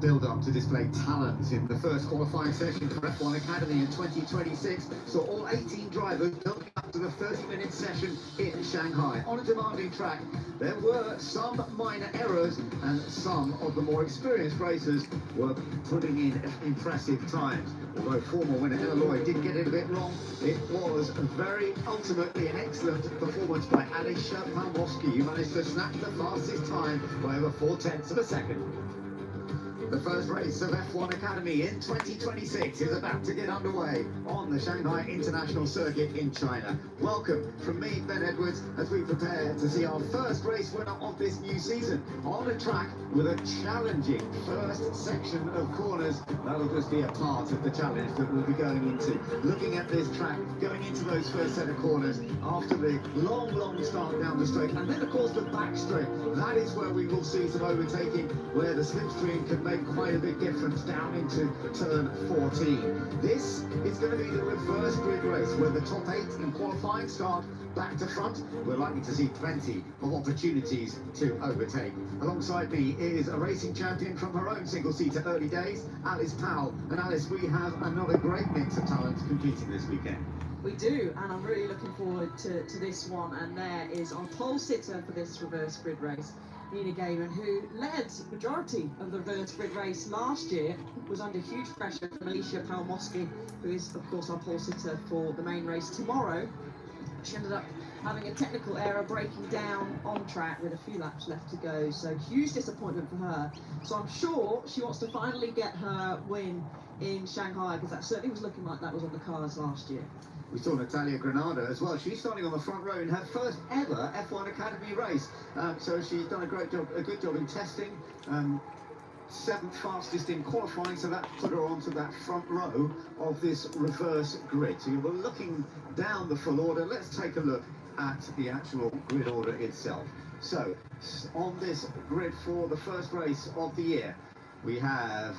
build-up to display talent in the first qualifying session for F1 Academy in 2026. So all 18 drivers building up to the 30-minute session in Shanghai. On a demanding track, there were some minor errors, and some of the more experienced racers were putting in impressive times. Although former winner Ella Lloyd did get it a bit wrong, it was very ultimately an excellent performance by Alicia Palmowski, who managed to snatch the fastest time by over 0.4 of a second. The first race of F1 Academy in 2026 is about to get underway on the Shanghai International Circuit in China. Welcome from me, Ben Edwards, as we prepare to see our first race winner of this new season on a track with a challenging first section of corners. That'll just be a part of the challenge that we'll be going into. Looking at this track, going into those first set of corners after the long start down the straight, and then of course the back straight. That is where we will see some overtaking, where the slipstream can make quite a big difference down into turn 14. This is going to be the reverse grid race, where the top 8 in qualifying start back to front. We're likely to see plenty of opportunities to overtake. Alongside me is a racing champion from her own single-seater early days, Alice Powell. And Alice, we have another great mix of talent competing this weekend. We do, and I'm really looking forward to this one. And there is our pole sitter for this reverse grid race, Nina Gaiman, who led the majority of the reverse grid race last year, was under huge pressure from Alicia Palmowski, who is of course our pole sitter for the main race tomorrow. She ended up having a technical error, breaking down on track with a few laps left to go, so huge disappointment for her. So I'm sure she wants to finally get her win in Shanghai, because that certainly was looking like that was on the cards last year. We saw Natalia Granada as well. She's starting on the front row in her first ever F1 Academy race. So she's done a good job in testing. 7th fastest in qualifying, so that put her onto that front row of this reverse grid. So we're looking down the full order. Let's take a look at the actual grid order itself. So on this grid for the first race of the year, we have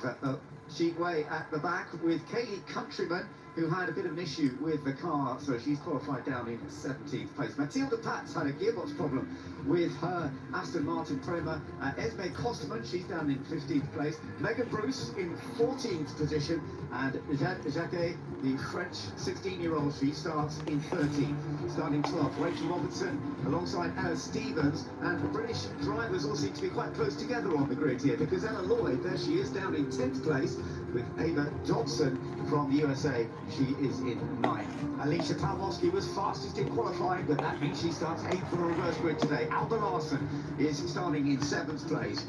Sheetway at the back with Kaylee Countryman, who had a bit of an issue with the car, so she's qualified down in 17th place. Matilda Patz had a gearbox problem with her Aston Martin Prema. Esme Kosterman, she's down in 15th place. Megan Bruce in 14th position, and Jacquet, the French 16-year-old, she starts in 13th. Starting 12th, Rachel Robertson alongside Ella Stevens, and the British drivers all seem to be quite close together on the grid here, because Ella Lloyd, there she is down in 10th place, with Ava Dodson from the USA. She is in 9th. Alicia Palmowski was fastest in qualifying, but that means she starts 8th for the reverse grid today. Alba Larson is starting in 7th place.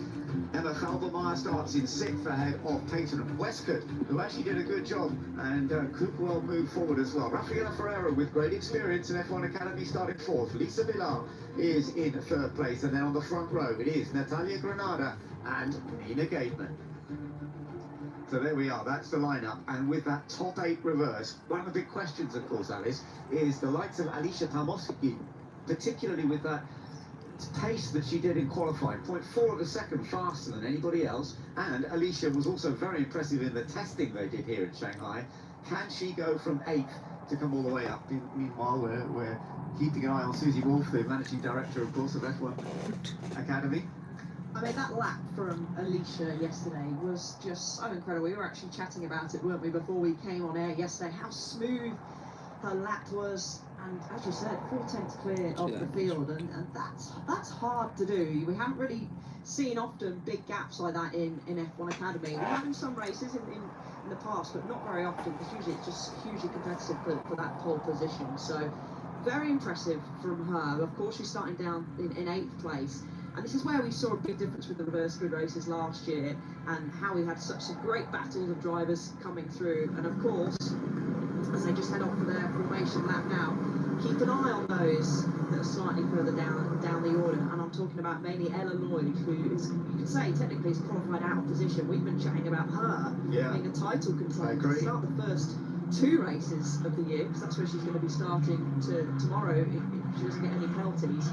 Emma Falbermeyer starts in 6th ahead of Peyton Westcott, who actually did a good job and could well move forward as well. Rafaela Ferreira, with great experience in F1 Academy, starting 4th. Lisa Villar is in 3rd place, and then on the front row it is Natalia Granada and Nina Gaiman. So there we are, that's the lineup, and with that top 8 reverse, one of the big questions, of course, Alice, is the likes of Alicia Palmowski, particularly with that pace that she did in qualifying, 0.4 of a second faster than anybody else, and Alicia was also very impressive in the testing they did here in Shanghai. Can she go from 8th to come all the way up? Meanwhile, we're keeping an eye on Susie Wolf, the managing director, of course, of F1 Academy. I mean, that lap from Alicia yesterday was just so incredible. We were actually chatting about it, weren't we, before we came on air yesterday, how smooth her lap was, and as you said, 4/10 clear of the field, and that's hard to do. We haven't really seen often big gaps like that in F1 Academy. We have in some races in the past, but not very often, because usually it's just hugely competitive for that pole position. So very impressive from her. Of course, she's starting down in 8th place. And this is where we saw a big difference with the reverse grid races last year, and how we had such some great battles of drivers coming through. And of course, as they just head off for their formation lap now, keep an eye on those that are slightly further down the order. And I'm talking about mainly Ella Lloyd, who is, you could say, technically is qualified out of position. We've been chatting about her being a title contender to start the first 2 races of the year, because that's where she's going to be starting tomorrow if she doesn't get any penalties.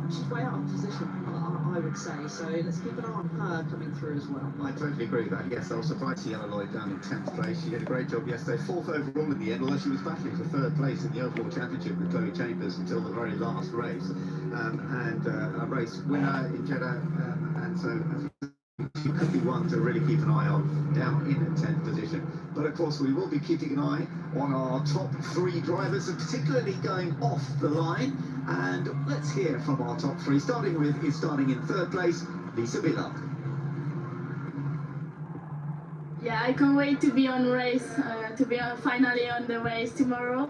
She's way out of position, I would say, so let's keep an eye on her coming through as well. I totally agree with that. Yes, I was surprised to see Ella Lloyd down in 10th place. She did a great job yesterday, 4th overall in the end, although she was battling for 3rd place in the overall championship with Chloe Chambers until the very last race, and a race winner in Jeddah, and so as could be one to really keep an eye on down in 10th position. But of course, we will be keeping an eye on our top 3 drivers, and particularly going off the line. And let's hear from our top 3, starting in 3rd place, Lisa Villa. Yeah, I can't wait to be on race, to be finally on the race tomorrow.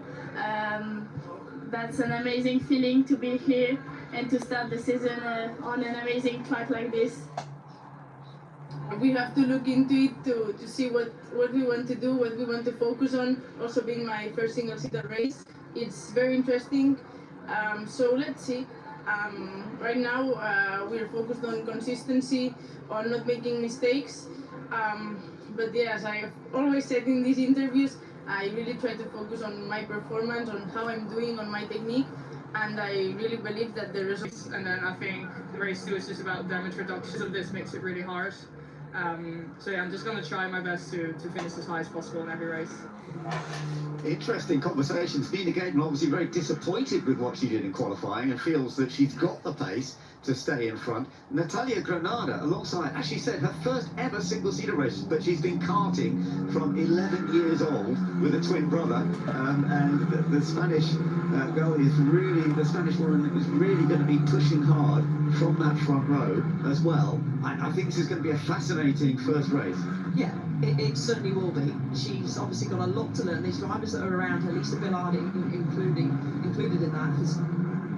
That's an amazing feeling to be here and to start the season on an amazing track like this. We have to look into it to see what we want to do, what we want to focus on. Also being my first single-seater race, it's very interesting. So let's see. Right now we're focused on consistency, on not making mistakes. But yeah, as I always said in these interviews, I really try to focus on my performance, on how I'm doing, on my technique, and I really believe that the results. And then I think the race 2 is just about damage reduction, so this makes it really hard. So yeah, I'm just going to try my best to finish as high as possible in every race. Interesting conversations. Nina Gaten obviously very disappointed with what she did in qualifying and feels that she's got the pace to stay in front. Natalia Granada alongside, as she said, her first ever single-seater race, but she's been karting from 11 years old with a twin brother, and the Spanish girl is really, the Spanish woman is really going to be pushing hard from that front row as well. I think this is going to be a fascinating first race. Yeah, it certainly will be. She's obviously got a lot to learn. These drivers that are around her, Lisa Billard included in that, has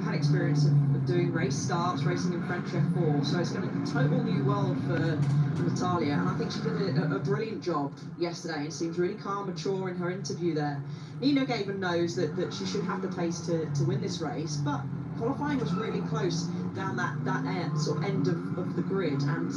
had experience of doing race starts, racing in French F4, so it's going to be a total new world for Natalia, and I think she did a brilliant job yesterday and seems really calm, mature in her interview there. Nina Gaven knows that she should have the pace to win this race, but qualifying was really close down that sort of end of the grid, and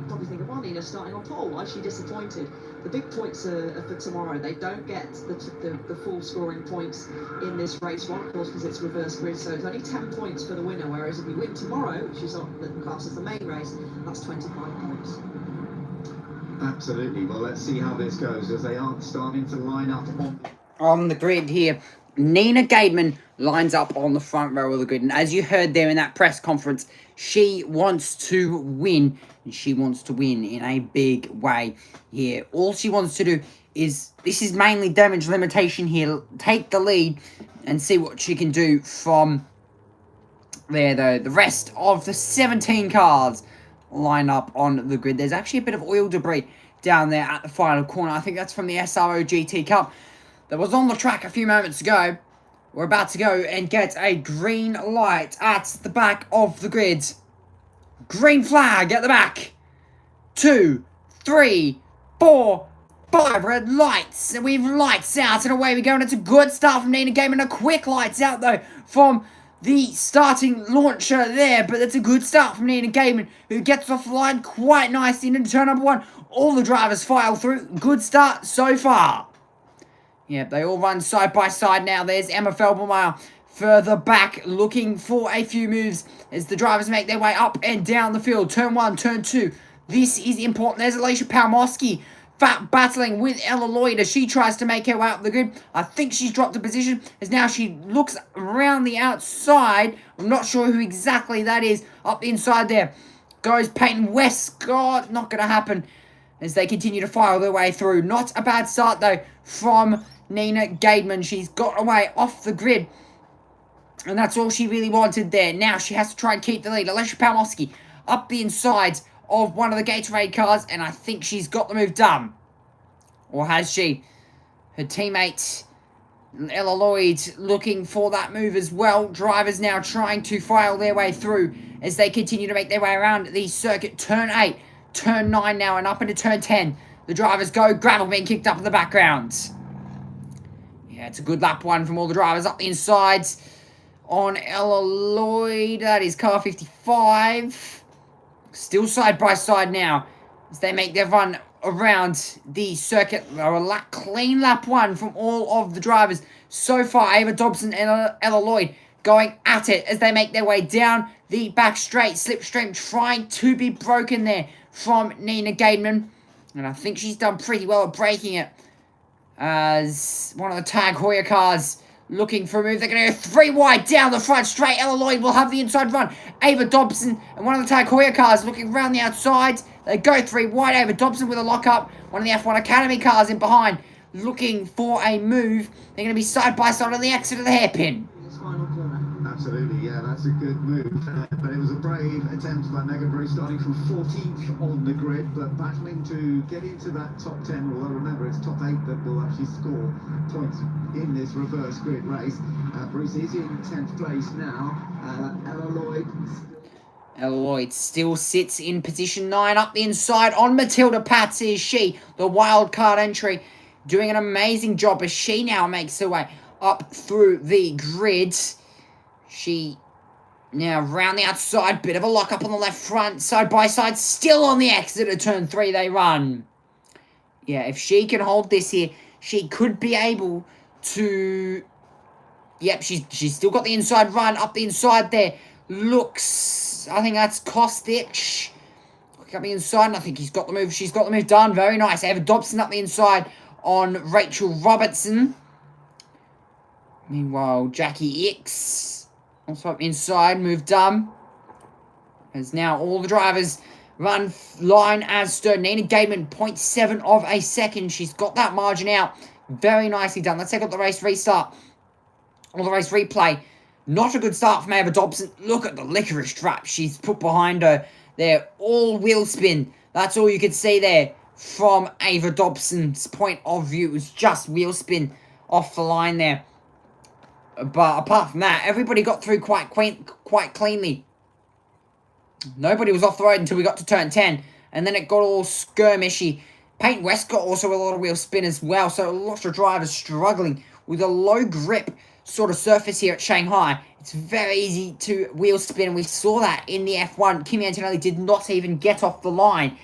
probably thinking, well, Nina's starting on pole, why is she disappointed? The big points are for tomorrow. They don't get the full scoring points in this race, one, of course, because it's reverse grid, so it's only 10 points for the winner, whereas if we win tomorrow, which is on the class as the main race, that's 25 points. Absolutely. Well, let's see how this goes as they are starting to line up on the grid here. Nina Gateman lines up on the front row of the grid, and as you heard there in that press conference, she wants to win, and she wants to win in a big way here. All she wants to do is, this is mainly damage limitation here, take the lead and see what she can do from there, though. The rest of the 17 cars line up on the grid. There's actually a bit of oil debris down there at the final corner. I think that's from the SRO GT Cup that was on the track a few moments ago. We're about to go and get a green light at the back of the grid. Green flag at the back. 2, 3, 4, 5 red lights. And we've lights out and away we go. And it's a good start from Nina Gateman. A quick lights out though from the starting launcher there. But it's a good start from Nina Gateman, who gets off the line quite nicely into turn number 1. All the drivers file through. Good start so far. Yep, they all run side by side now. There's Emma Felbermeyer further back, looking for a few moves as the drivers make their way up and down the field. Turn 1, turn 2. This is important. There's Alicia Palmosky battling with Ella Lloyd as she tries to make her way up the grid. I think she's dropped a position as now she looks around the outside. I'm not sure who exactly that is. Up the inside there goes Peyton Westcott. Not going to happen as they continue to file their way through. Not a bad start though from Nina Gateman. She's got away off the grid, and that's all she really wanted there. Now she has to try and keep the lead. Alicia Palmosky up the inside of one of the Gatorade cars, and I think she's got the move done. Or has she? Her teammate Ella Lloyd looking for that move as well. Drivers now trying to file their way through as they continue to make their way around the circuit. Turn 8, turn 9 now, and up into turn 10. The drivers go. Gravel being kicked up in the background. Yeah, it's a good lap one from all the drivers up the inside on Ella Lloyd. That is car 55. Still side by side now as they make their run around the circuit. A clean lap one from all of the drivers so far. Ava Dobson and Ella Lloyd going at it as they make their way down the back straight. Slipstream trying to be broken there from Nina Gateman. And I think she's done pretty well at breaking it, as one of the Tag Heuer cars looking for a move. They're going to go 3 wide down the front straight. Ella Lloyd will have the inside run. Ava Dobson and one of the Tag Heuer cars looking around the outside. They go 3 wide. Ava Dobson with a lock-up. One of the F1 Academy cars in behind, looking for a move. They're going to be side by side on the exit of the hairpin. Final corner. Absolutely, yeah, that's a good move. But it was a brave attempt by Megan Bruce, starting from 14th on the grid, but battling to get into that top 10. Although remember, it's top 8 that will actually score points in this reverse grid race. Bruce is in 10th place now. Ella Lloyd. Ella Lloyd still sits in position 9 up the inside on Matilda Pats. Is she, the wild card entry, doing an amazing job as she now makes her way up through the grid. She now round the outside, bit of a lock up on the left front, side by side, still on the exit of turn 3 they run. Yeah, if she can hold this here, she could be able to... Yep, she's still got the inside run, up the inside there. Looks, I think that's Kostic. Look up the inside, and I think he's got the move. She's got the move done, very nice. Ava Dobson up the inside on Rachel Robertson. Meanwhile, Jackie X also up inside, move done. As now all the drivers run line as stern. Nina Gateman, 0.7 of a second. She's got that margin out. Very nicely done. Let's take up the race restart. Or the race replay. Not a good start from Ava Dobson. Look at the licorice trap she's put behind her. They're all wheel spin. That's all you could see there from Ava Dobson's point of view. It was just wheel spin off the line there. But apart from that, everybody got through quite cleanly. Nobody was off the road until we got to turn 10. And then it got all skirmishy. Peyton West got also a lot of wheel spin as well. So a lot of drivers struggling with a low grip sort of surface here at Shanghai. It's very easy to wheel spin. And we saw that in the F1. Kimi Antonelli did not even get off the line.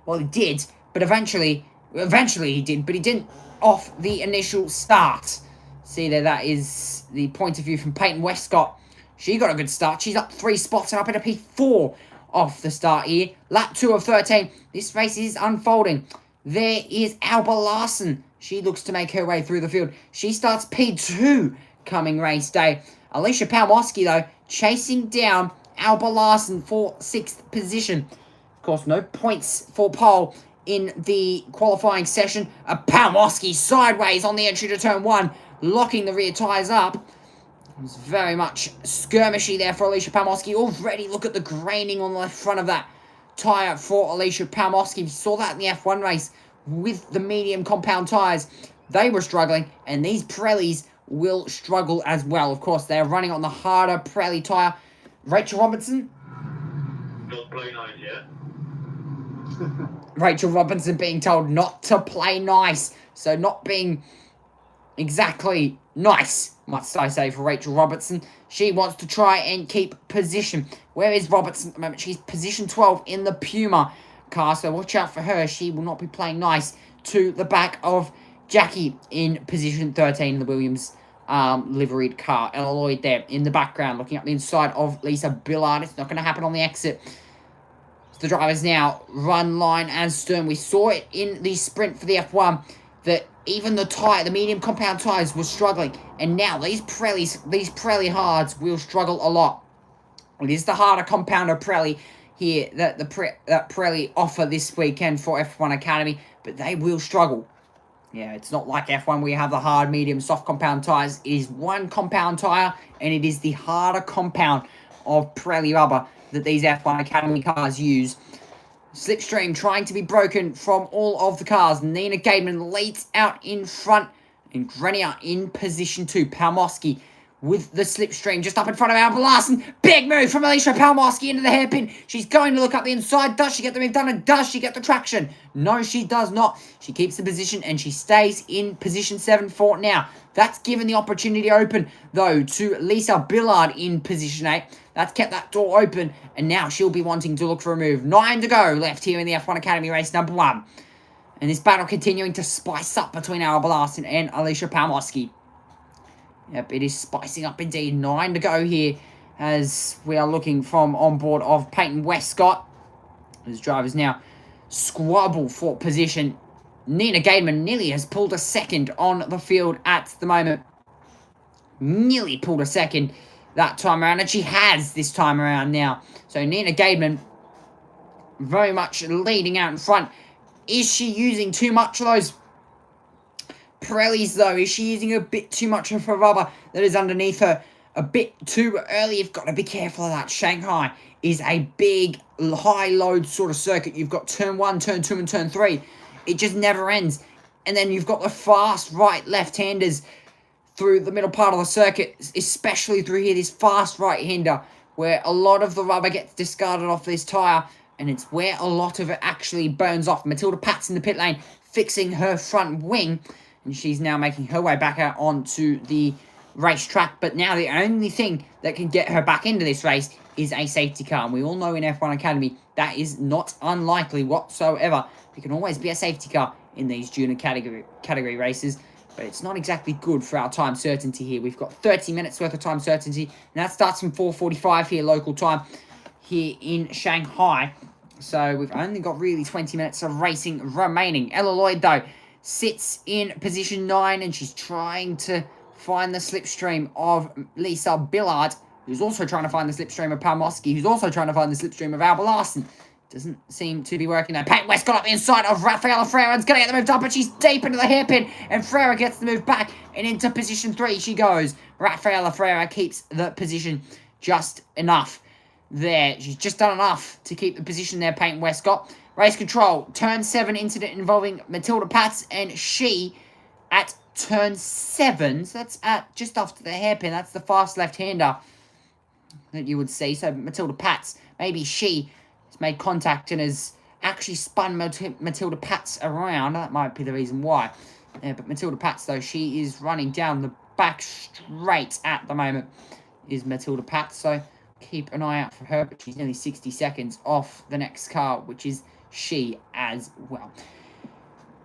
Well, he did. But eventually he did. But he didn't off the initial start. See there, that is the point of view from Peyton Westcott. She got a good start. She's up 3 spots and up in a P4 off the start here. Lap 2 of 13. This race is unfolding. There is Alba Larson. She looks to make her way through the field. She starts P2 coming race day. Alicia Palmowski, though, chasing down Alba Larson for 6th position. Of course, no points for pole in the qualifying session. Palmowski sideways on the entry to turn 1. Locking the rear tyres up. It was very much skirmishy there for Alicia Palmowski. Already look at the graining on the left front of that tyre for Alicia Palmowski. We saw that in the F1 race with the medium compound tyres. They were struggling, and these Pirellis will struggle as well. Of course, they're running on the harder Pirelli tyre. Rachel Robinson. Not play nice yet. Rachel Robinson being told not to play nice. So not being exactly nice, must I say, for Rachel Robertson. She wants to try and keep position. Where is Robertson at the moment? She's position 12 in the Puma car, so watch out for her. She will not be playing nice to the back of Jackie in position 13 in the Williams liveried car. Ella Lloyd there in the background, looking up the inside of Lisa Billard. It's not going to happen on the exit. So the drivers now run line as stern. We saw it in the sprint for the F1 that even the medium compound tyres were struggling. And now these Pirelli hards will struggle a lot. It is the harder compounder Pirelli here that Pirelli offer this weekend for F1 Academy. But they will struggle. Yeah, it's not like F1 where you have the hard, medium, soft compound tyres. It is one compound tyre, and it is the harder compound of Pirelli rubber that these F1 Academy cars use. Slipstream trying to be broken from all of the cars. Nina Gateman leads out in front. And Grenier in position 2. Palmowski with the slipstream just up in front of Alba Larson. Big move from Alicia Palmowski into the hairpin. She's going to look up the inside. Does she get the move done? And does she get the traction? No, she does not. She keeps the position and she stays in position 7 for now. That's given the opportunity open, though, to Lisa Billard in position 8. That's kept that door open, and now she'll be wanting to look for a move. 9 to go left here in the F1 Academy race number 1. And this battle continuing to spice up between Alba Larson and Alicia Palmowski. Yep, it is spicing up indeed. 9 to go here as we are looking from on board of Peyton Westcott. His drivers now squabble for position. Nina Gateman nearly has pulled a second on the field at the moment. nearly pulled a second that time around, and she has this time around now. So Nina Gademan very much leading out in front. Is she using too much of those Pirellis, though? Is she using a bit too much of her rubber that is underneath her a bit too early? You've got to be careful of that. Shanghai is a big, high-load sort of circuit. You've got turn 1, turn 2, and turn 3. It just never ends. And then you've got the fast right left-handers through the middle part of the circuit, especially through here, this fast right-hander, where a lot of the rubber gets discarded off this tyre, and it's where a lot of it actually burns off. Matilda Pat's in the pit lane, fixing her front wing, and she's now making her way back out onto the racetrack. But now the only thing that can get her back into this race is a safety car. And we all know in F1 Academy, that is not unlikely whatsoever. There can always be a safety car in these junior category races. But it's not exactly good for our time certainty here. We've got 30 minutes worth of time certainty. And that starts from 4:45 here, local time, here in Shanghai. So we've only got really 20 minutes of racing remaining. Ella Lloyd, though, sits in position 9, and she's trying to find the slipstream of Lisa Billard, who's also trying to find the slipstream of Pam Moski, who's also trying to find the slipstream of Alba Larson. Doesn't seem to be working there. Peyton West got up the inside of Rafaela Freire and's going to get the move done, but she's deep into the hairpin, and Freire gets the move back, and into position 3 she goes. Rafaela Freire keeps the position just enough there. She's just done enough to keep the position there, Peyton West got. Race control, turn 7 incident involving Matilda Pats, and she at turn 7, so that's at just after the hairpin. That's the fast left-hander that you would see. So Matilda Pats, maybe she has made contact and has actually spun Matilda Pats around. That might be the reason why. But Matilda Pats, though, she is running down the back straight at the moment, is Matilda Pats. So keep an eye out for her, but she's nearly 60 seconds off the next car, which is she as well.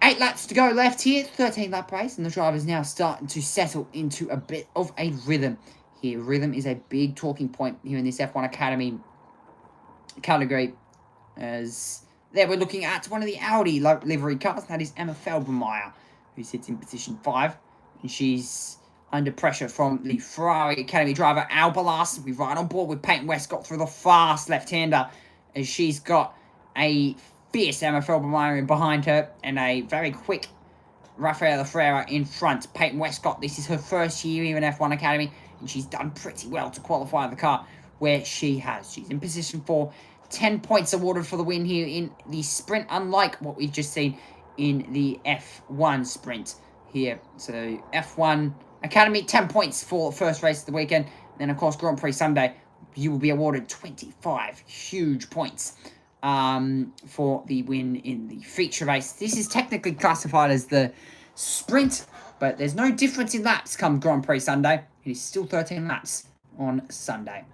8 laps to go left here, 13 lap race, and the driver's now starting to settle into a bit of a rhythm here. Rhythm is a big talking point here in this F1 Academy category, as there we're looking at one of the Audi livery cars. That is Emma Felbermeyer, who sits in position 5, and she's under pressure from the Ferrari Academy driver Alba Larson. We're right on board with Peyton Westcott through the fast left-hander, as she's got a fierce Emma Felbermeyer in behind her and a very quick Rafaela Freire in front. Peyton Westcott, this is her first year here in F1 Academy, and she's done pretty well to qualify the car where she has. She's in position 4, 10 points awarded for the win here in the sprint, unlike what we've just seen in the F1 sprint here. So F1 Academy, 10 points for the first race of the weekend. Then, of course, Grand Prix Sunday, you will be awarded 25 huge points for the win in the feature race. This is technically classified as the sprint, but there's no difference in laps come Grand Prix Sunday. It is still 13 laps on Sunday.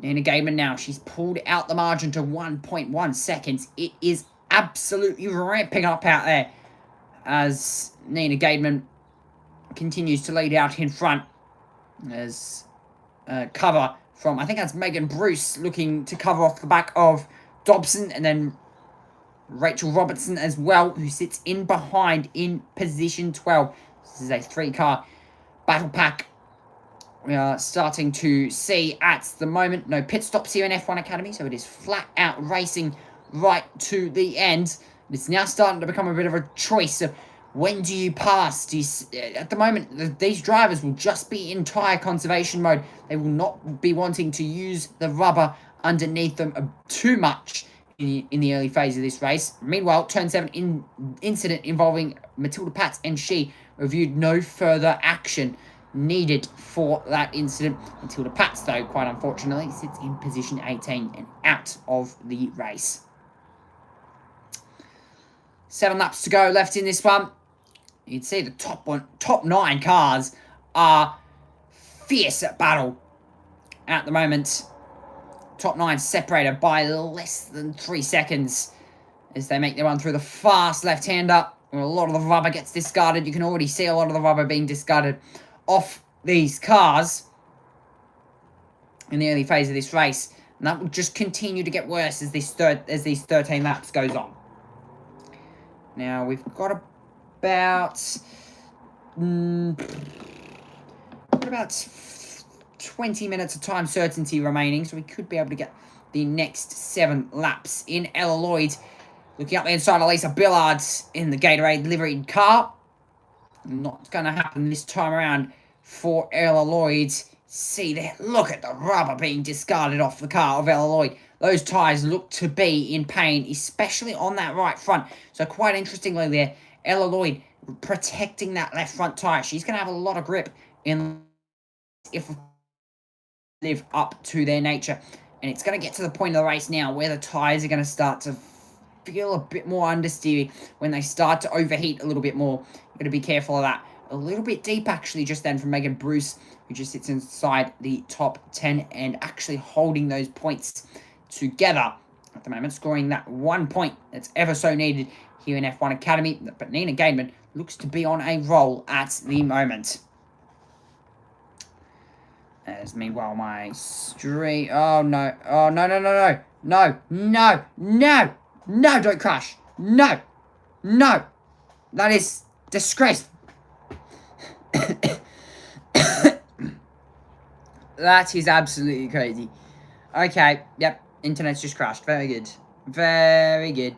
Nina Gademan now, she's pulled out the margin to 1.1 seconds. It is absolutely ramping up out there as Nina Gademan continues to lead out in front, as cover from, I think that's Megan Bruce, looking to cover off the back of Dobson, and then Rachel Robertson as well, who sits in behind in position 12. This is a 3-car battle pack we are starting to see at the moment. No pit stops here in F1 Academy, so it is flat out racing right to the end. It's now starting to become a bit of a choice of when do you pass. At the moment, these drivers will just be in tyre conservation mode. They will not be wanting to use the rubber underneath them too much in the early phase of this race. Meanwhile, turn 7 incident involving Matilda Pats, and she reviewed no further action needed for that incident. Matilda Pats, though, quite unfortunately, sits in position 18 and out of the race. 7 laps to go left in this one. You can see the top 9 cars are fierce at battle at the moment. Top 9 separated by less than 3 seconds as they make their run through the fast left-hander, where a lot of the rubber gets discarded. You can already see a lot of the rubber being discarded off these cars in the early phase of this race, and that will just continue to get worse as these 13 laps goes on. Now we've got about got about 20 minutes of time certainty remaining, so we could be able to get the next 7 laps in. Ella Lloyd looking up the inside of Lisa Billards in the Gatorade liveried car. Not going to happen this time around for Ella Lloyd. See there, look at the rubber being discarded off the car of Ella Lloyd. Those tyres look to be in pain, especially on that right front. So quite interestingly there, Ella Lloyd protecting that left front tyre. She's going to have a lot of grip in if live up to their nature. And it's going to get to the point of the race now where the tyres are going to start to feel a bit more understeery when they start to overheat a little bit more. You've got to be careful of that. A little bit deep actually just then from Megan Bruce, who just sits inside the top 10 and actually holding those points together at the moment, scoring that 1 point that's ever so needed here in F1 Academy. But Nina Gaidman looks to be on a roll at the moment. As meanwhile my street... Oh no, oh no, no, no, no, no, no, no, no, don't crash. No, no, that is disgraceful. That is absolutely crazy. Okay, yep, internet's just crashed. Very good. Very good.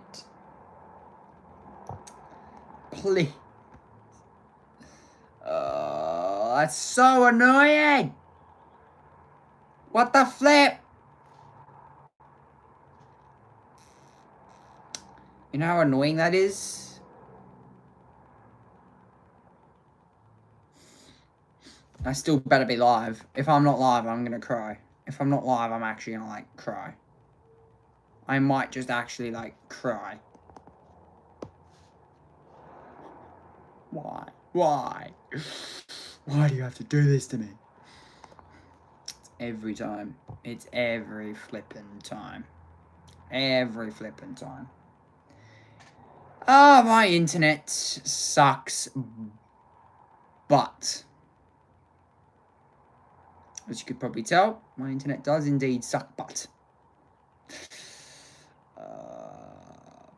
Please. Oh, that's so annoying. What the flip? You know how annoying that is? I still better be live. If I'm not live, I'm gonna cry. If I'm not live, I'm actually gonna, like, cry. I might just actually, like, cry. Why? Why? Why do you have to do this to me? It's every time. It's every flippin' time. Every flippin' time. Oh, my internet sucks. But... as you could probably tell, my internet does indeed suck butt.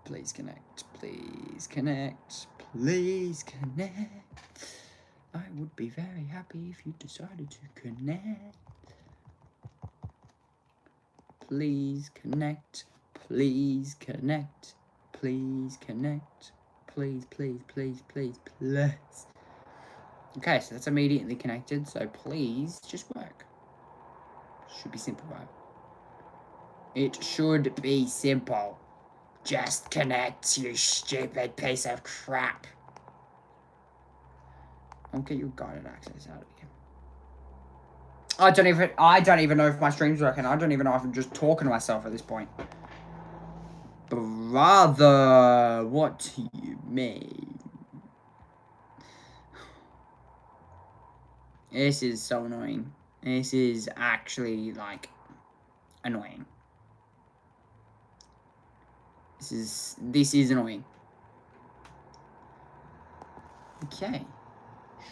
Please connect. Please connect. Please connect. I would be very happy if you decided to connect. Please connect. Please connect. Please connect. Please, please, please, please, please. Okay, so that's immediately connected, so please just work. Should be simple, right? It should be simple. Just connect, you stupid piece of crap. I'll get your guided access out of here. I don't even know if my stream's working. I don't even know if I'm just talking to myself at this point. Brother, what do you mean? This is so annoying. This is actually, like, annoying. This is annoying. Okay.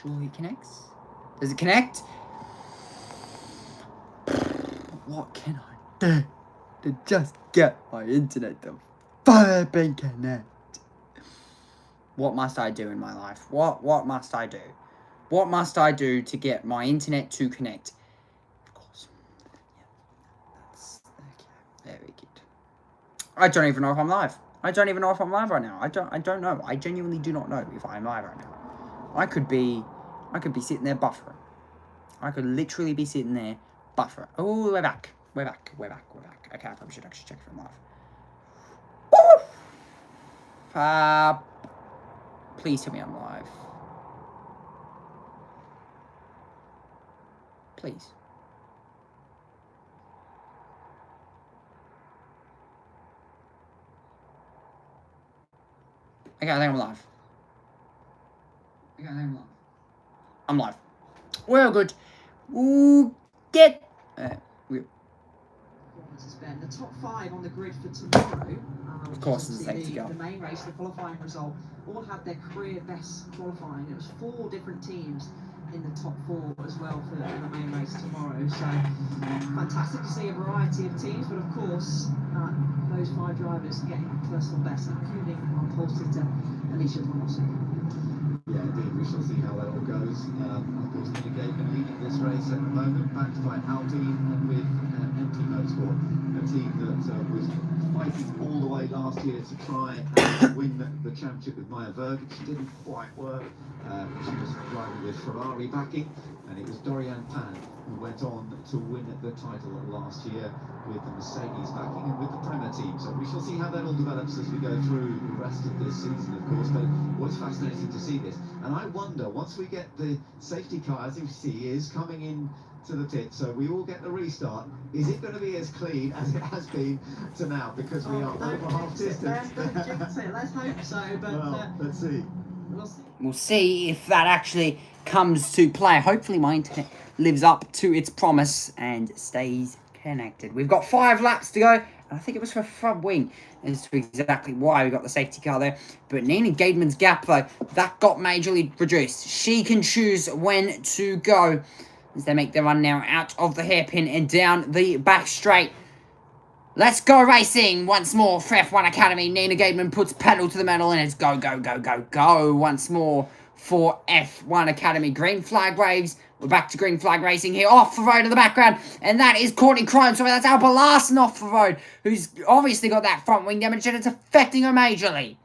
Surely it connects. Does it connect? What can I do to just get my internet to flipping connect? What must I do in my life? What must I do? What must I do to get my internet to connect? Of course. Yeah, that's okay. Very good. I don't even know if I'm live. I don't even know if I'm live right now. I don't know. I genuinely do not know if I'm live right now. I could be sitting there buffering. I could literally be sitting there buffering. Oh, we're back. We're back. We're back. We're back. Okay, I probably should actually check if I'm live. Please tell me I'm live. Please. Okay, I think I'm live. Okay, I think I'm live. I'm live. We're good. Ooh, get. The top 5 on the grid for tomorrow. Of course, it's safe to go. The main race, the qualifying result, all had their career best qualifying. It was 4 different teams in the top 4 as well for the main race tomorrow. So fantastic to see a variety of teams, but of course those 5 drivers getting personal best, including on pole sitter Alicia Thomas. Yeah, indeed, we shall see how that all goes. Of course, Nina Gaidman leading this race at the moment, backed by Audi and with MT Motorsport, a team that was fighting all the way last year to try and win the championship with Maya Berg. She didn't quite work. She was driving with Ferrari backing, and it was Dorian Pan who went on to win the title last year with the Mercedes backing and with the Premier team. So we shall see how that all develops as we go through the rest of this season, of course. But what's fascinating to see this, and I wonder, once we get the safety car, as you see, is coming in to the pit, so we all get the restart, is it going to be as clean as it has been to now? Because we are over half distance. Let's hope so, but well, let's see. We'll see. We'll see if that actually comes to play. Hopefully my internet lives up to its promise and stays connected. We've got 5 laps to go. I think it was for front wing as to exactly why we got the safety car there. But Nina Gademan's gap, though, that got majorly reduced. She can choose when to go as they make their run now out of the hairpin and down the back straight. Let's go racing once more for F1 Academy. Nina Gademan puts pedal to the metal and it's go, go, go, go, go once more for F1 Academy. Green flag waves. We're back to green flag racing here, off the road in the background, and that is Courtney Crone. Sorry, that's Alba Larson off the road, who's obviously got that front wing damage, and it's affecting her majorly.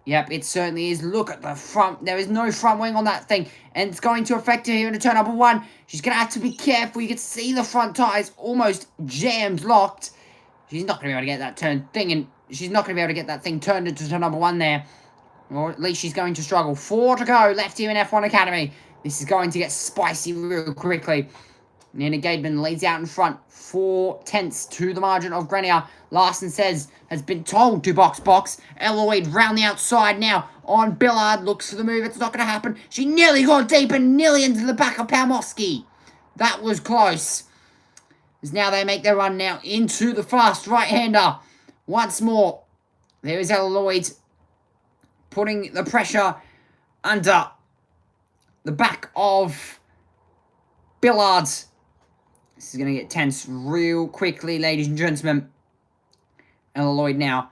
Yep, it certainly is. Look at the front. There is no front wing on that thing, and it's going to affect her here into turn number 1. She's going to have to be careful. You can see the front tyres almost jammed, locked. She's not going to be able to get that she's not going to be able to get that thing turned into turn number 1 there. Or at least she's going to struggle. 4 to go left here in F1 Academy. This is going to get spicy real quickly. Nina Gademan leads out in front. 4 tenths to the margin of Grenier. Larson has been told to box. Eloyd round the outside now on Billard. Looks for the move. It's not going to happen. She nearly got deep and nearly into the back of Palmowski. That was close. As now they make their run now into the fast right-hander. Once more. There is Eloyd putting the pressure under the back of Billard. This is going to get tense real quickly, ladies and gentlemen. Ella Lloyd now.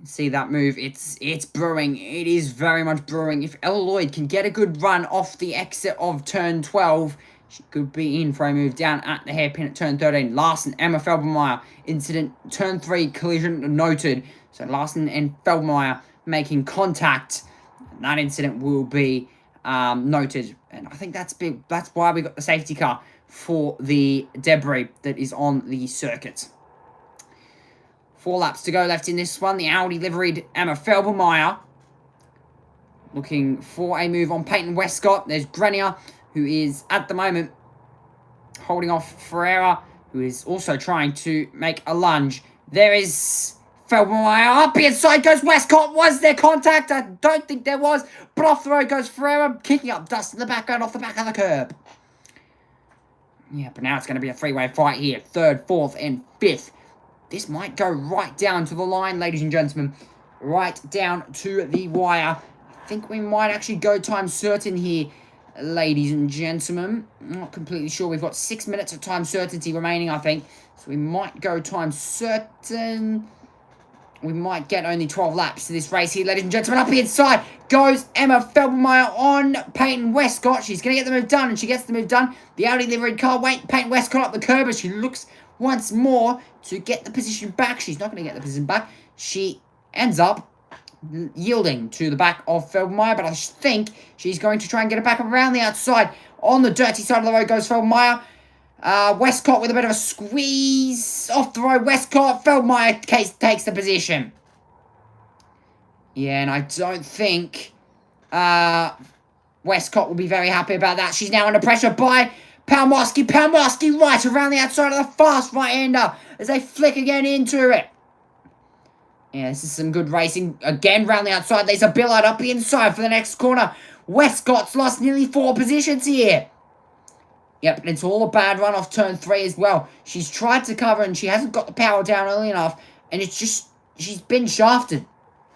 See that move. It's brewing. It is very much brewing. If Ella Lloyd can get a good run off the exit of turn 12, she could be in for a move down at the hairpin at turn 13. Larson, Emma Felbermeyer. Incident, turn 3, collision noted. So Larson and Felbermeyer making contact. That incident will be noted, and I think that's big. That's why we got the safety car for the debris that is on the circuit. 4 laps to go left in this one. The Audi liveried Emma Felbermeyer looking for a move on Peyton Westcott. There's Grenier, who is at the moment holding off Ferreira, who is also trying to make a lunge. There is Felbermeyer. Up the inside goes Westcott. Was there contact? I don't think there was. But off the road goes Ferreira, kicking up dust in the background off the back of the curb. Yeah, but now it's going to be a 3-way fight here. 3rd, 4th, and 5th. This might go right down to the line, ladies and gentlemen. Right down to the wire. I think we might actually go time certain here, ladies and gentlemen. I'm not completely sure. We've got 6 minutes of time certainty remaining, I think. So we might go time certain. We might get only 12 laps to this race here, ladies and gentlemen. Up the inside goes Emma Felbermeyer on Peyton Westcott. She's going to get the move done, and she gets the move done. The Audi liveried car wait Peyton Westcott up the curb, as she looks once more to get the position back. She's not going to get the position back. She ends up yielding to the back of Felbermeyer, but I think she's going to try and get it back around the outside. On the dirty side of the road goes Felbermeyer. Westcott with a bit of a squeeze off the road. Westcott, Felbermeyer takes the position. Yeah, and I don't think Westcott will be very happy about that. She's now under pressure by Palmowski. Palmowski right around the outside of the fast right-hander as they flick again into it. Yeah, this is some good racing. Again, round the outside. There's a Billard up the inside for the next corner. Westcott's lost nearly 4 positions here. Yep, and it's all a bad run off turn 3 as well. She's tried to cover and she hasn't got the power down early enough. And it's just, she's been shafted.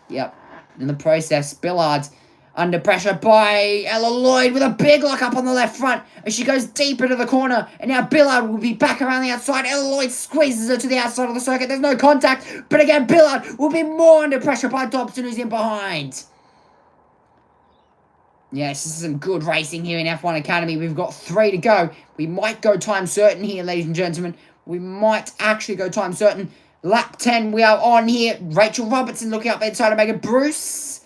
Yep, in the process, Billard under pressure by Ella Lloyd with a big lock up on the left front. As she goes deep into the corner. And now Billard will be back around the outside. Ella Lloyd squeezes her to the outside of the circuit. There's no contact. But again, Billard will be more under pressure by Dobson, who's in behind. Yes, this is some good racing here in F1 Academy. We've got 3 to go. We might go time certain here, ladies and gentlemen. We might actually go time certain. Lap 10, we are on here. Rachel Robertson looking up inside of Megan Bruce.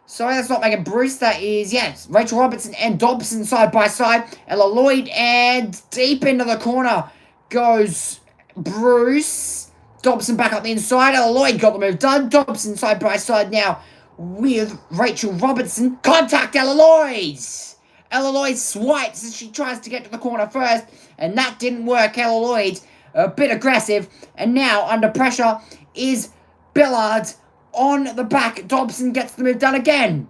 Sorry, that's not Megan Bruce. That is, yes, Rachel Robertson and Dobson side by side. Ella Lloyd, and deep into the corner goes Bruce. Dobson back up the inside. Ella Lloyd got the move done. Dobson side by side now with Rachel Robertson. Contact Ella Lloyd. Ella Lloyd swipes as she tries to get to the corner first, and that didn't work. Ella Lloyd a bit aggressive, and now under pressure is Billard on the back. Dobson gets the move done again.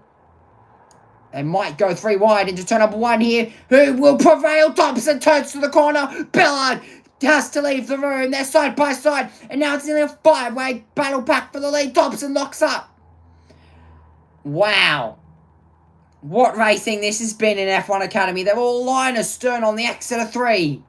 They might go 3 wide into turn number 1 here. Who will prevail? Dobson turns to the corner. Billard has to leave the room. They're side by side, and now it's nearly a 5-way battle pack for the lead. Dobson locks up. Wow. What racing this has been in F1 Academy. They're all line astern on the exit of 3.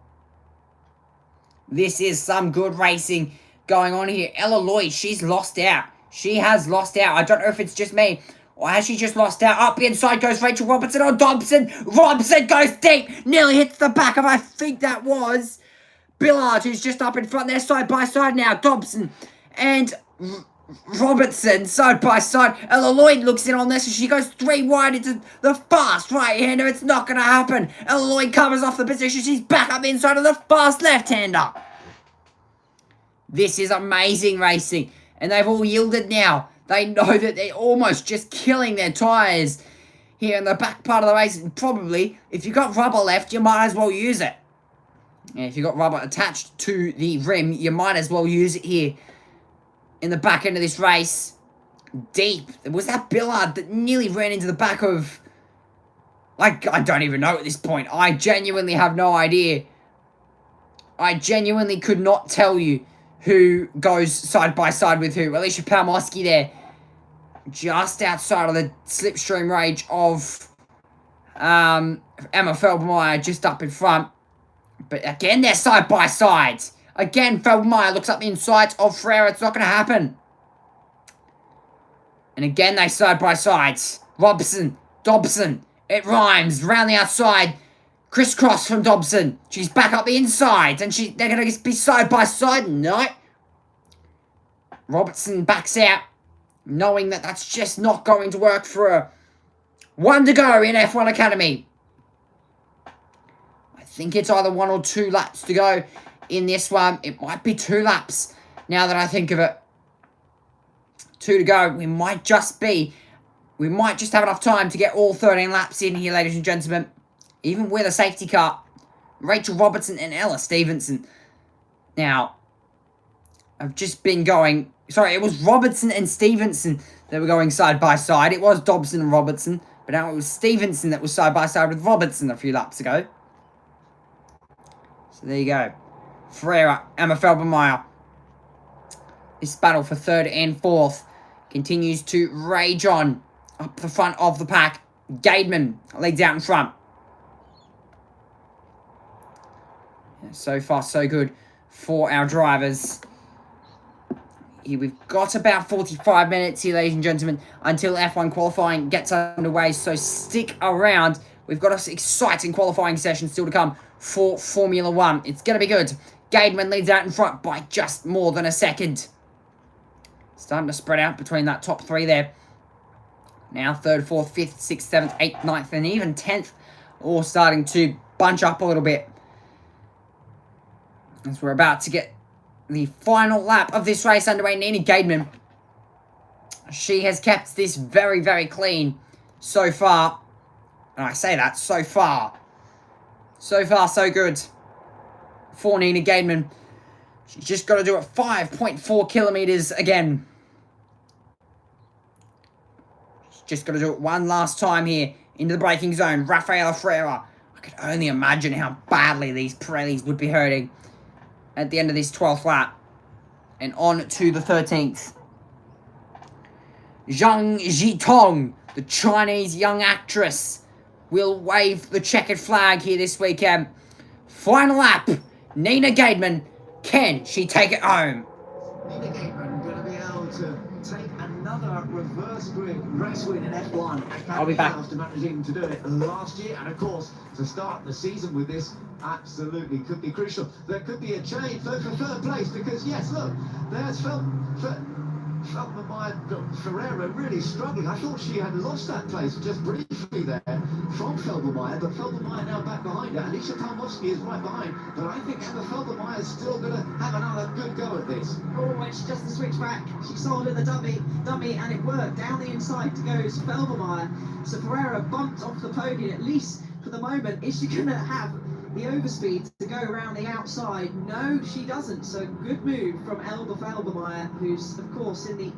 This is some good racing going on here. Ella Lloyd, she's lost out. She has lost out. I don't know if it's just me, or has she just lost out? Up the inside goes Rachel Robertson on Dobson. Robson goes deep. Nearly hits the back of, I think that was Billard, who's just up in front there, side by side now. Dobson and Robertson side by side. Ella Lloyd looks in on this, and she goes 3 wide into the fast right-hander. It's not going to happen. Ella Lloyd covers off the position. She's back up the inside of the fast left-hander. This is amazing racing, and they've all yielded now. They know that they're almost just killing their tyres here in the back part of the race. And probably, if you've got rubber left, you might as well use it. And if you've got rubber attached to the rim, you might as well use it here in the back end of this race. Deep. Was that Billard that nearly ran into the back of... I don't even know at this point. I genuinely have no idea. I genuinely could not tell you who goes side by side with who. Alicia Palmosky there, just outside of the slipstream range of Emma Felbermeyer, just up in front. But again, they're side by side. Again, Felbermeyer looks up the inside of Freire. It's not going to happen. And again, they side by sides. Robson, Dobson. It rhymes. Round the outside. Crisscross from Dobson. She's back up the inside. And they're going to be side by side. No. Robertson backs out, knowing that that's just not going to work for her. 1 to go in F1 Academy. I think it's either 1 or 2 laps to go in this one. It might be 2 laps, now that I think of it. 2 to go. We might just have enough time to get all 13 laps in here, ladies and gentlemen. Even with a safety car. Rachel Robertson and Ella Stevenson. Now, I've just been going... Sorry, it was Robertson and Stevenson that were going side by side. It was Dobson and Robertson. But now it was Stevenson that was side by side with Robertson a few laps ago. So there you go. Freire, Emma Felbermeyer. This battle for 3rd and 4th continues to rage on up the front of the pack. Gaidman leads out in front. Yeah, so far, so good for our drivers. Here we've got about 45 minutes here, ladies and gentlemen, until F1 qualifying gets underway. So stick around. We've got an exciting qualifying session still to come for Formula 1. It's going to be good. Gaidman leads out in front by just more than a second. Starting to spread out between that top 3 there. Now 3rd, 4th, 5th, 6th, 7th, 8th, 9th, and even 10th. All starting to bunch up a little bit. As we're about to get the final lap of this race underway. Nina Gaidman. She has kept this very, very clean so far. And I say that, so far. So far, so good for Nina Gaidman. She's just got to do it 5.4 kilometers again. She's just got to do it one last time here into the braking zone. Rafaela Freire. I could only imagine how badly these Pirellis would be hurting at the end of this 12th lap. And on to the 13th. Zhang Zhitong, the Chinese young actress, will wave the checkered flag here this weekend. Final lap. Nina Gaidman. Can she take it home? Nina Gaidman going to be able to take another reverse grid race win in F1. I'll be back. After managing to do it last year, and of course, to start the season with this, absolutely could be crucial. There could be a change for third place, because yes, look, there's Ferreira really struggling. I thought she had lost that place just briefly there from Felbermayr, but Felbermayr now back behind her. Alicia Palmowski is right behind, but I think Emma Felbermayr is still going to have another good go at this. Oh, when she does the switch back, she sold her the dummy, and it worked. Down the inside goes Felbermayr. So Ferreira bumped off the podium, at least for the moment. Is she going to have the overspeed to go around the outside? No, she doesn't. So good move from Elba Felbermayr, who's of course in the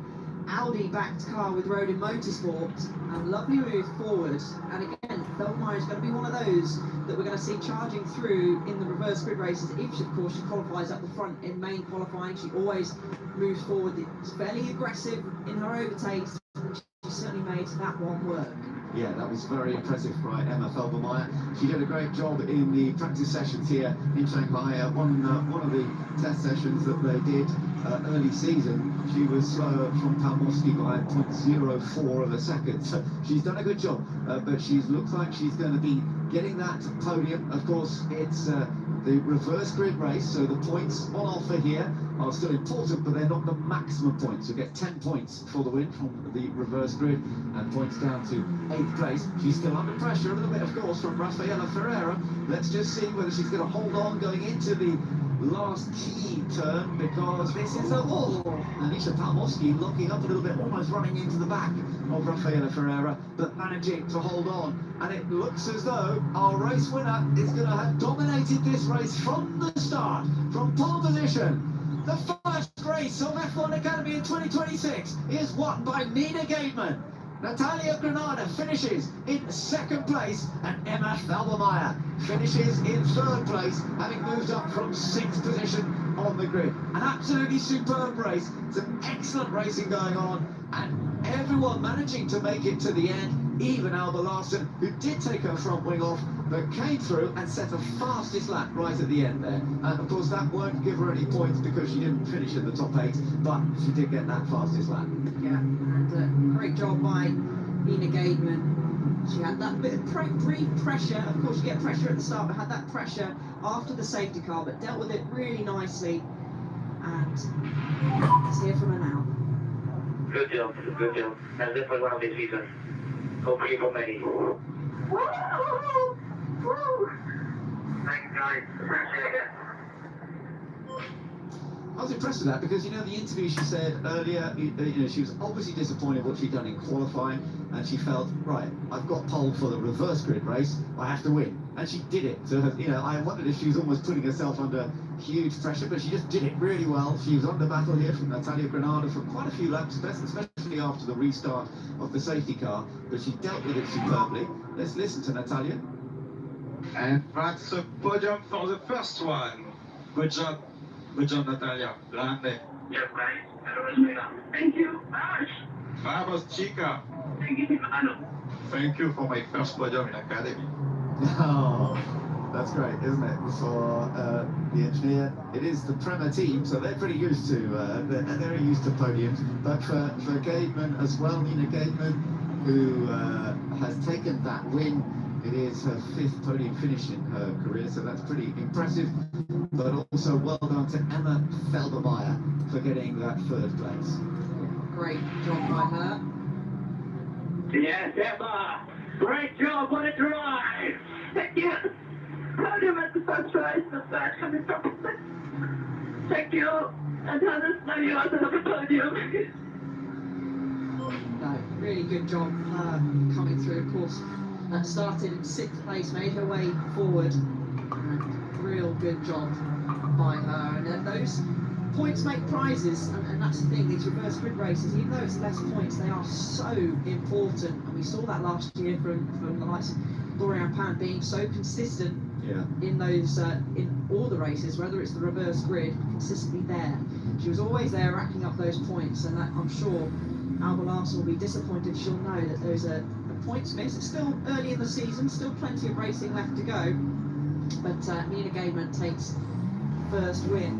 Audi backed car with Rodin Motorsport, and lovely move forward. And again, Felbermayr is going to be one of those that we're going to see charging through in the reverse grid races. If of course she qualifies up the front in main qualifying, she always moves forward. It's fairly aggressive in her overtakes, and she certainly made that one work. Yeah, that was very impressive by Emma Felbermayr. She did a great job in the practice sessions here in Shanghai. One of the test sessions that they did early season, she was slower from Palmowski by 0.04 of a second. So she's done a good job, but she looks like she's going to be getting that podium. Of course, it's the reverse grid race, so the points on offer here are still important, but they're not the maximum points. You get 10 points for the win from the reverse grid, and points down to 8th place. She's still under pressure a little bit, of course, from Rafaela Ferreira. Let's just see whether she's going to hold on going into the last key turn, because this is a wall. Anisha Palmowski locking up a little bit, almost running into the back of Rafaela Ferreira, but managing to hold on. And it looks as though our race winner is going to have dominated this race from the start, from pole position. The first race of F1 Academy in 2026 is won by Nina Gademan. Natalia Granada finishes in 2nd place, and Emma Felbermayr finishes in 3rd place, having moved up from 6th position on the grid. An absolutely superb race, some excellent racing going on, and everyone managing to make it to the end, even Alba Larsen, who did take her front wing off, but came through and set a fastest lap right at the end there. And of course that won't give her any points because she didn't finish in the top 8, but she did get that fastest lap. Yeah, and great job by Nina Gademan. She had that bit of brief pressure. Of course, you get pressure at the start, but had that pressure after the safety car, but dealt with it really nicely. And let's hear from her now. Good job, good job. That's definitely one of the season. Hopefully for many. Woo! Woo! Thanks, guys. Appreciate it. I was impressed with that because, you know, the interview she said earlier, you know, she was obviously disappointed what she'd done in qualifying, and she felt, right, I've got pole for the reverse grid race, I have to win. And she did it. So, you know, I wondered if she was almost putting herself under huge pressure, but she just did it really well. She was under battle here from Natalia Granada for quite a few laps, especially after the restart of the safety car, but she dealt with it superbly. Let's listen to Natalia. And that's a podium for the first one. Good job. Good job, Natalia. Grande. Yes, guys. Thank you. Vamos, chica. Thank you, hermano. Thank you for my first podium in Academy. Oh, that's great, isn't it? For the engineer, it is the Prema team, so they're pretty used to they're used to podiums. But for Gademan as well, Nina Gademan, who has taken that win. It is her 5th podium finish in her career, so that's pretty impressive. But also well done to Emma Felbermayr for getting that 3rd place. Great job by her. Yes, Emma. Great job on the drive. Thank you. Podium at the first race, the third coming from. Thank you. And others know you also have a podium. No, really good job coming through, of course. Started in 6th place, made her way forward, and real good job by her. And those points make prizes, and that's the thing, these reverse grid races, even though it's less points, they are so important. And we saw that last year from the likes of Dorian Pan being so consistent in those in all the races, whether it's the reverse grid, consistently there. She was always there racking up those points, and that, I'm sure Alba Larsen will be disappointed. She'll know that those are points miss. It's still early in the season, still plenty of racing left to go, but Nina Gademan takes first win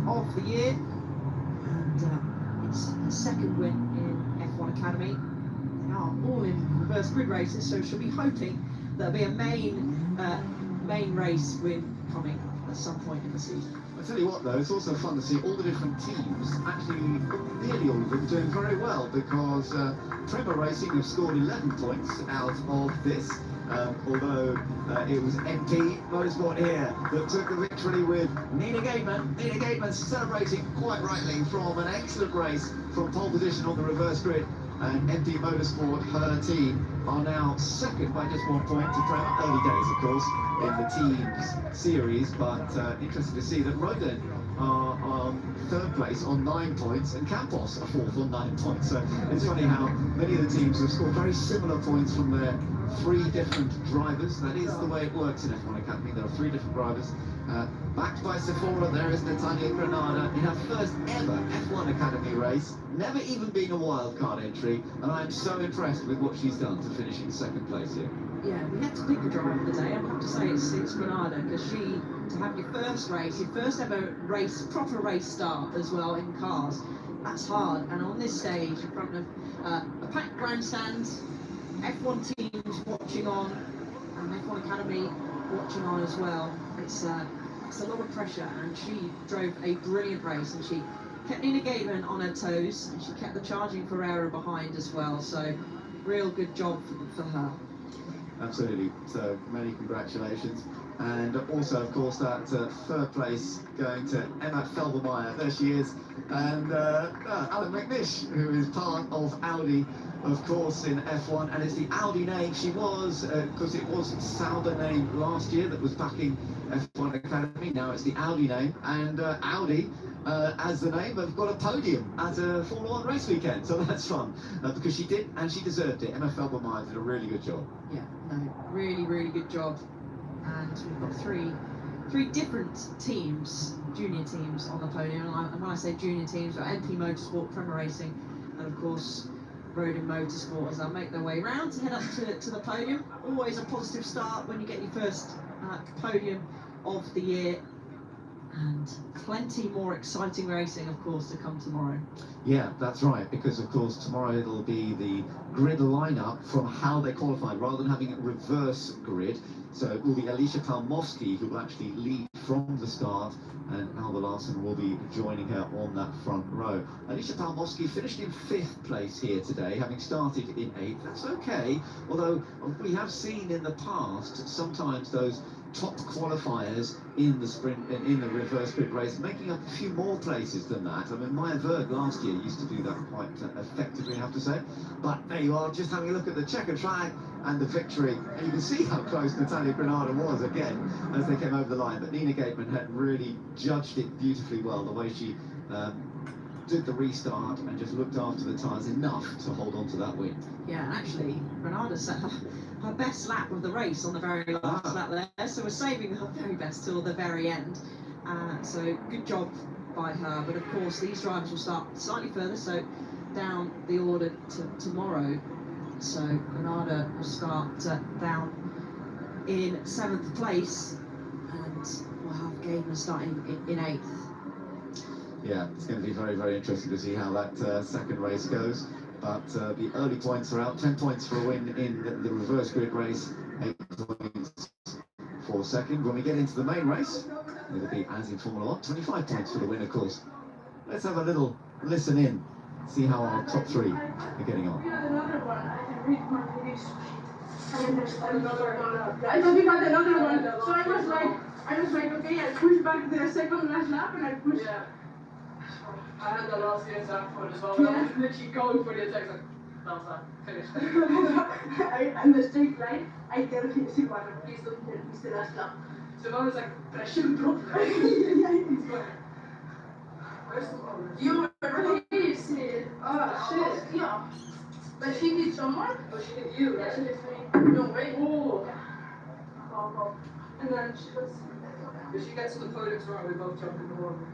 of the year, and it's the 2nd win in F1 F1 Academy. They are all in reverse grid races, so she'll be hoping there'll be a main race win coming at some point in the season. I tell you what though, it's also fun to see all the different teams, actually nearly all of them, doing very well, because Prema Racing have scored 11 points out of this, although it was MP Motorsport here that took the victory with Nina Gateman. Nina Gateman celebrating quite rightly from an excellent race from pole position on the reverse grid. And MP Motorsport, her team, are now second by just 1 point to Prema. Early days, of course, in the teams series, but interesting to see that Rodin are on third place on 9 points, and Campos are fourth on 9 points. So it's funny how many of the teams have scored very similar points from their 3 different drivers. That is the way it works in F1 Academy. There are 3 different drivers. Backed by Sephora, there is Natalia Granada in her first ever F1 Academy race, never even been a wildcard entry, and I am so impressed with what she's done to finish in second place here. Yeah, we had to pick a driver of the day. I have to say it's Granada, because to have your first race, your first ever race, proper race start as well in cars, that's hard. And on this stage, in front of a packed grandstand, F1 teams watching on, and F1 Academy watching on as well, it's a lot of pressure, and she drove a brilliant race, and she kept Nina Gateman on her toes, and she kept the charging Ferreira behind as well, so real good job for her. Absolutely, so many congratulations. And also, of course, that third place going to Emma Felbermeyer, there she is, and Alan McNish, who is part of Audi, of course, in F1, and it's the Audi name. She was, because it was Sauber name last year that was backing F1 Academy, now it's the Audi name, and Audi, as the name, have got a podium at a Formula 1 race weekend, so that's fun, because she did, and she deserved it. Emma Felbermeyer did a really good job. Yeah, no, really, really good job. And we've got three different teams, junior teams on the podium, and when I say junior teams, MP Motorsport, Prema Racing, and of course Rodin Motorsport, as they'll make their way round to head up to the podium. Always a positive start when you get your first podium of the year, and plenty more exciting racing, of course, to come tomorrow. Yeah, that's right, because of course tomorrow it'll be the grid lineup from how they qualified, rather than having a reverse grid. So it will be Alicia Palmowski who will actually lead from the start, and Alba Larsen will be joining her on that front row. Alicia Palmowski finished in 5th place here today, having started in 8th. That's okay, although we have seen in the past sometimes those top qualifiers in the sprint, in the reverse grid race, making up a few more places than that. I mean, Maya Berg last year used to do that quite effectively, I have to say. But there you are, just having a look at the checkered flag and the victory, and you can see how close Natalia Granada was again as they came over the line. But Nina Gateman had really judged it beautifully well, the way she did the restart and just looked after the tyres enough to hold on to that win. Yeah, and actually, Granada set her best lap of the race on the very last lap there, so we're saving her very best till the very end. So good job by her, but of course these drivers will start slightly further, so down the order tomorrow. So Granada will start down in 7th place, and we'll have Gateman starting in 8th. Yeah, it's going to be very, very interesting to see how that second race goes. But the early points are out. 10 points for a win in the reverse grid race, 8 points for second. When we get into the main race, it'll be as in Formula 1, 25 points for the win, of course. Let's have a little listen in, see how our top 3 are getting on. I thought we had another one, so I was like, okay, I pushed back the second last lap, and I pushed. Yeah. I had that last year's afterward as well. Yeah. I was literally going for the attack, like, that's that, finished. And the straight line, I tell him, please don't miss the last lap. So I was like, but I shouldn't drop it. You were please. Oh, shit. Yeah. But she did someone? Oh, she did you, right? Yeah, she did me. No way. Oh. And then she was... If she gets to the podium tomorrow, we both jump in the water.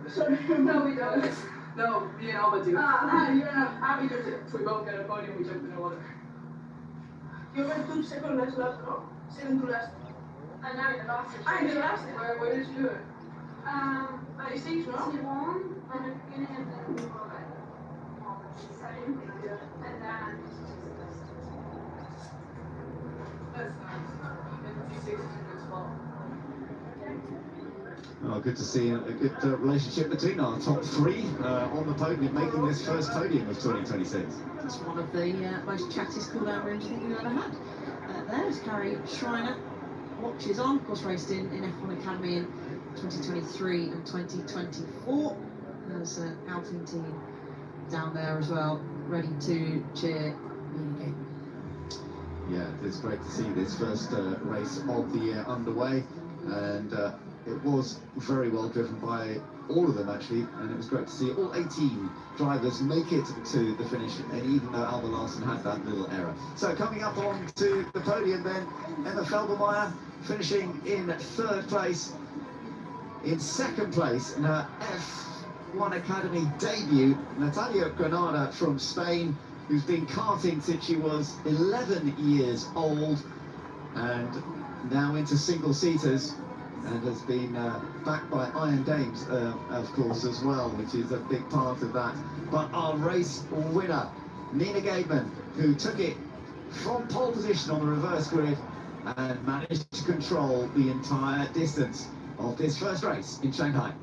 Sorry, no, we don't. No, me and Alba do. You and Abby does it. If we both get a podium, we jump in the water. You went to second last lap, no? Second to last. And now in the last. In the last? Where did you do it? I think so. She won at the beginning and then we were like... Oh, good to see a good relationship between our top three on the podium, making this first podium of 2026. That's one of the most chattiest cool-down rooms I think we've ever had. There's Carrie Schreiner, watches on, of course raced in F1 Academy in 2023 and 2024. There's an outing team down there as well, ready to cheer Nina Gaten. Yeah, it's great to see this first race of the year underway, and it was very well driven by all of them actually, and it was great to see all 18 drivers make it to the finish, and even though Alba Larsen had that little error. So coming up onto the podium then, Emma Felbermeyer finishing in 3rd place. In 2nd place in her F1 Academy debut, Natalia Granada from Spain, who's been karting since she was 11 years old, and now into single-seaters, and has been backed by Iron Dames, of course, as well, which is a big part of that. But our race winner, Nina Gaten, who took it from pole position on the reverse grid and managed to control the entire distance of this first race in Shanghai.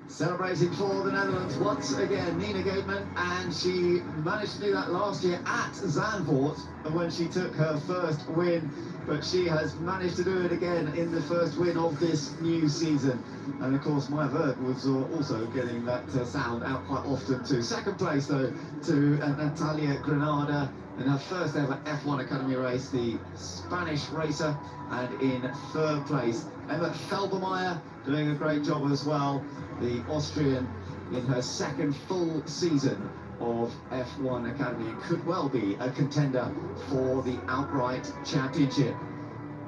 Celebrating for the Netherlands once again, Nina Gaten, and she managed to do that last year at Zandvoort when she took her first win, but she has managed to do it again in the first win of this new season. And of course Maya Verg was also getting that sound out quite often too. 2nd place though to Natalia Granada in her first ever F1 Academy race, the Spanish racer, and in 3rd place Emma Felbermeyer doing a great job as well, the Austrian in her 2nd full season of F1 Academy, could well be a contender for the outright championship.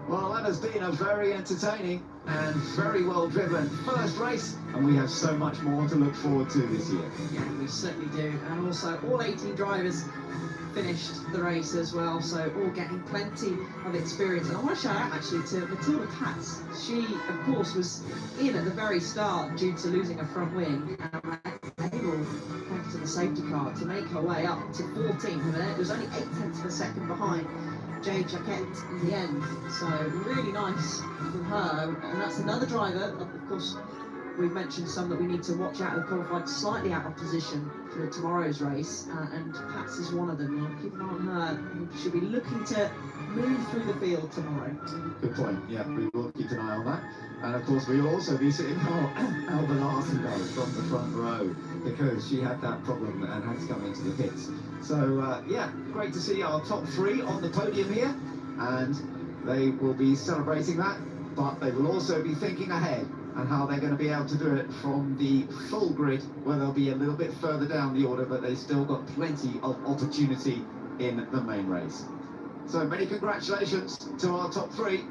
Well, that has been a very entertaining and very well driven first race, and we have so much more to look forward to this year. Yeah, we certainly do, and also all 18 drivers finished the race as well, so all getting plenty of experience. And I want to shout out actually to Matilda Patz. She, of course, was in at the very start due to losing her front wing, and able, thanks to the safety car, to make her way up to 14th, and it was only 0.8 of a second behind Jade Jaquette in the end. So really nice from her, and that's another driver. Of course, we've mentioned some that we need to watch out, who qualified slightly out of position for tomorrow's race, and Pats is one of them. We'll keep an eye on her. We should be looking to move through the field tomorrow. Good point. Yeah, we will keep an eye on that. And of course, we will also be seeing how Alba Larsen goes from the front row, because she had that problem and had to come into the pits. So yeah, great to see our top 3 on the podium here, and they will be celebrating that, but they will also be thinking ahead and how they're going to be able to do it from the full grid, where they'll be a little bit further down the order, but they've still got plenty of opportunity in the main race. So many congratulations to our top 3,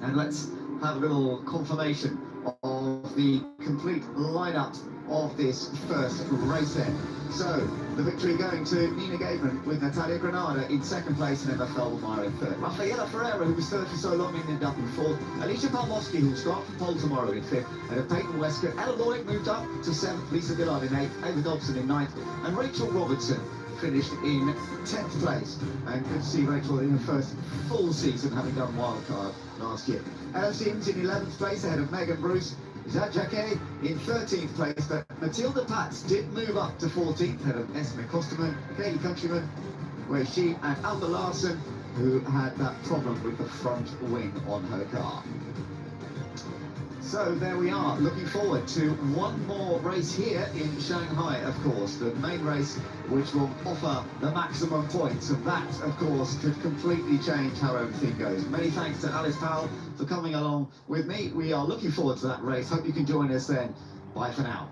and let's have a little confirmation of the complete lineup of this first race then. So the victory going to Nina Gaten, with Natalia Granada in 2nd place and Emma Felbermeyer in 3rd. Rafaela Ferreira, who was 3rd for so long, ended up in 4th. Alicia Palmowski, who will start from pole tomorrow, in 5th. And Peyton Westcott. Ella Lornick moved up to 7th. Lisa Gillard in 8th. Ava Dobson in 9th. And Rachel Robertson finished in 10th place. And good to see Rachel in her first full season, having done wildcard last year. Ella Sims in 11th place ahead of Megan Bruce. Jacquet in 13th place, but Matilda Patz did move up to 14th, ahead of Esme Kosterman, Katie Countryman, where she and Alba Larsen, who had that problem with the front wing on her car. So there we are, looking forward to one more race here in Shanghai, of course, the main race which will offer the maximum points, and that, of course, could completely change how everything goes. Many thanks to Alice Powell for coming along with me. We are looking forward to that race. Hope you can join us then. Bye for now.